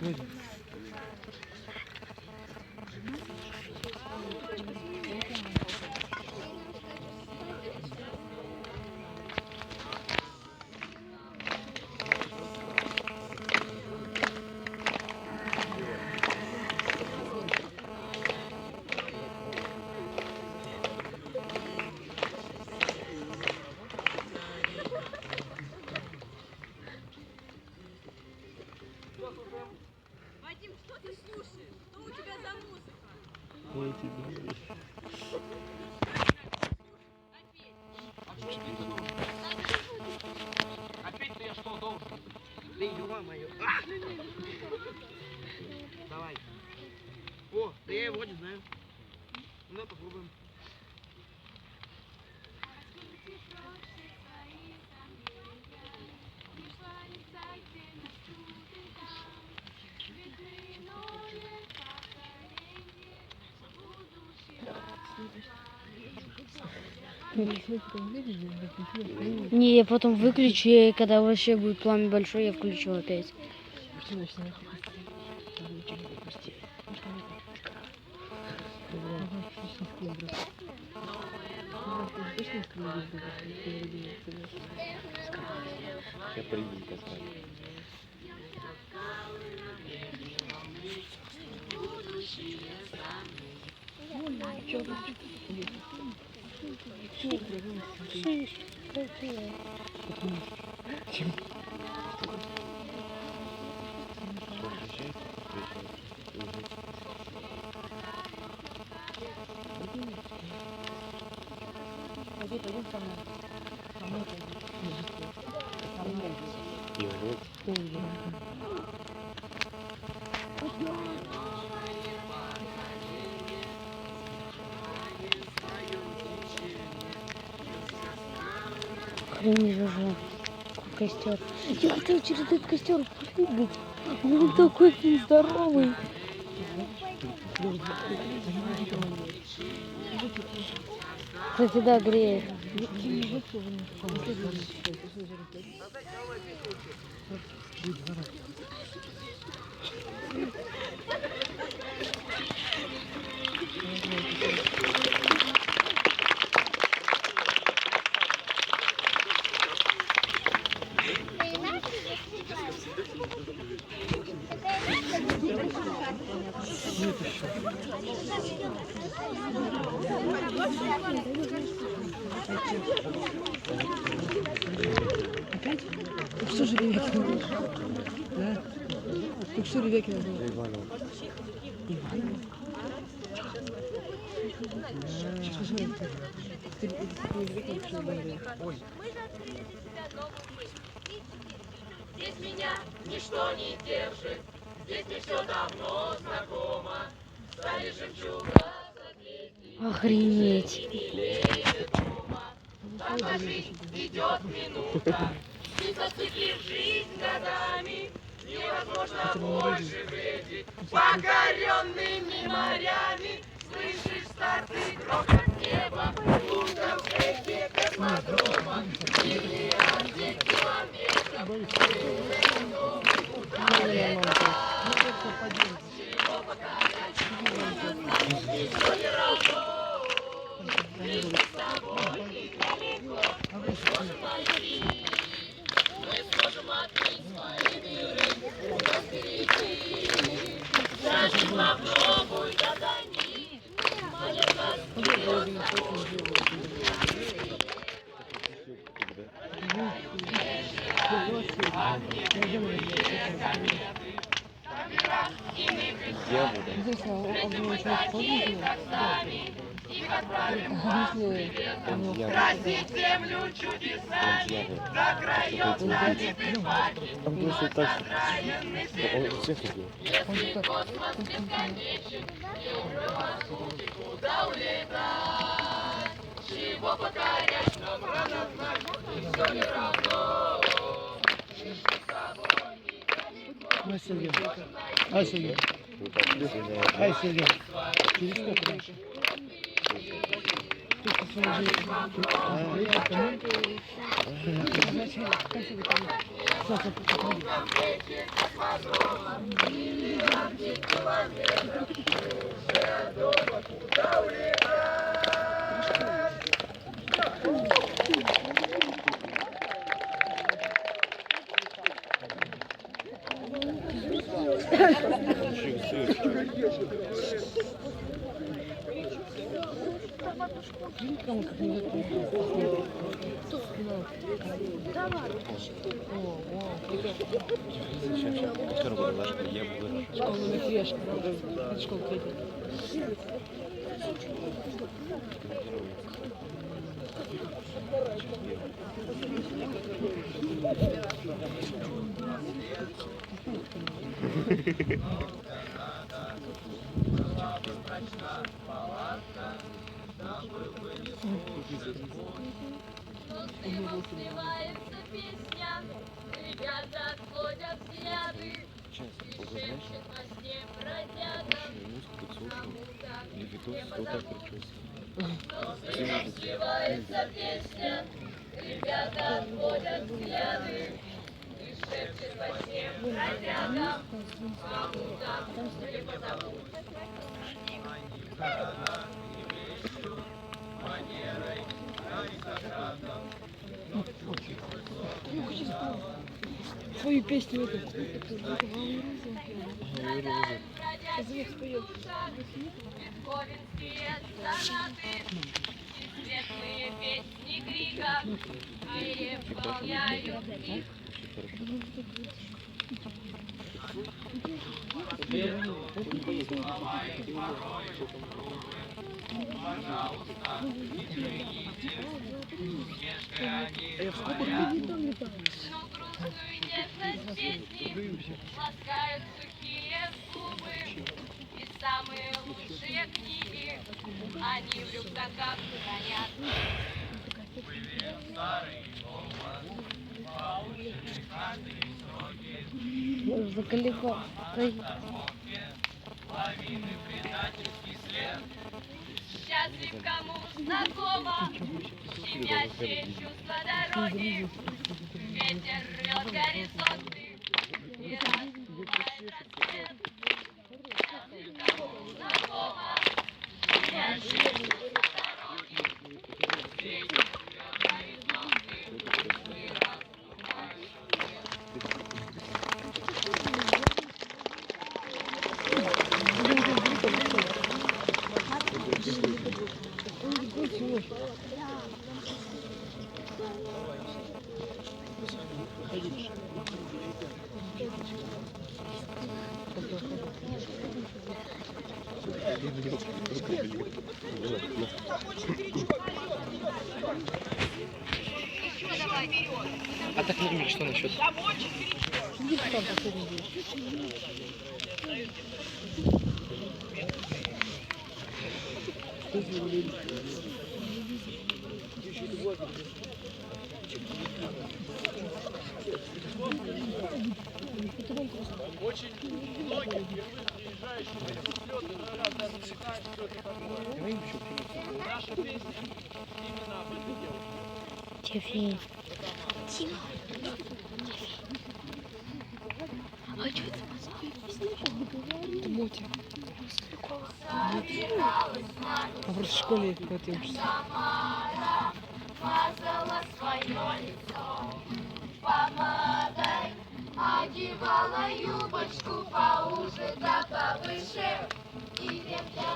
Вроде. Вадим, что ты слушаешь? Что у тебя за музыка? Ой, тебе. Опять-то я что должен? Да ё моё. Давай. О, да я его не знаю. Ну, давай попробуем. Не, я потом выключу, и когда вообще будет пламя большое, я включу опять. Я приду поставлю. И вот. Хрень же. Костер. Я хотел через этот костер прыгать. Он такой здоровый. Кстати, да, греет. Опять? Так что же Ревекина? Да? Так что Ревекина было? Иванов. Иванов? Сейчас посмотрим. Ты не Ревекина, что говорил? Здесь меня ничто не держит, здесь мне все давно знакомо. Стали жемчуга, Охренеть. сама жизнь идет минута, и зацепив жизнь годами, невозможно больше бредить покоренными морями. Слышишь стартый грохот неба, будто в эхе космодрома, миллиарды километров. Попробуй догони, Здесь их отправим красить землю чудесами, за краем забитых пальцев, Там просто так. Он всех идет. если космос бесконечен, не укрывать куда улетать, чего покорять нам рано знать, все не равно. Ай, Сергей. Ай, Сергей. Вот так, если Ай, Сергей. Через сколько раньше? Ты что, свои жизни? Кому как не Сейчас, повтор буду ложка, я буду. школа на крешка. Школа третья. Распевается песня, ребята отводят взгляды, Сейчас, и знаешь, шепчет во сне бродяга. музыку слушаю, и видос, что так причёску. Распевается песня, ребята отводят взгляды, и шепчет во сне бродяга. Кому там или потому. Свою песню эту. Бетховенские сонаты и светлые песни крика переполняют их. Но грустную нежность песни ласкают сухие губы. И самые лучшие книги они в рюкзаках хранят. Заколебал. Счастлив, кому знакомо щемящее чувство дороги. Ветер рвет горизонты и разбивает рассвет. Счастлив, кому знакомо щемящее чувство дороги. Ветер рвет горизонты и А так, ну, что насчет? Тефи. А что это? Мотя. А просто в школе какой-то учишься. мазала свое лицо помадой, одевала юбочку поуже да повыше, и вверх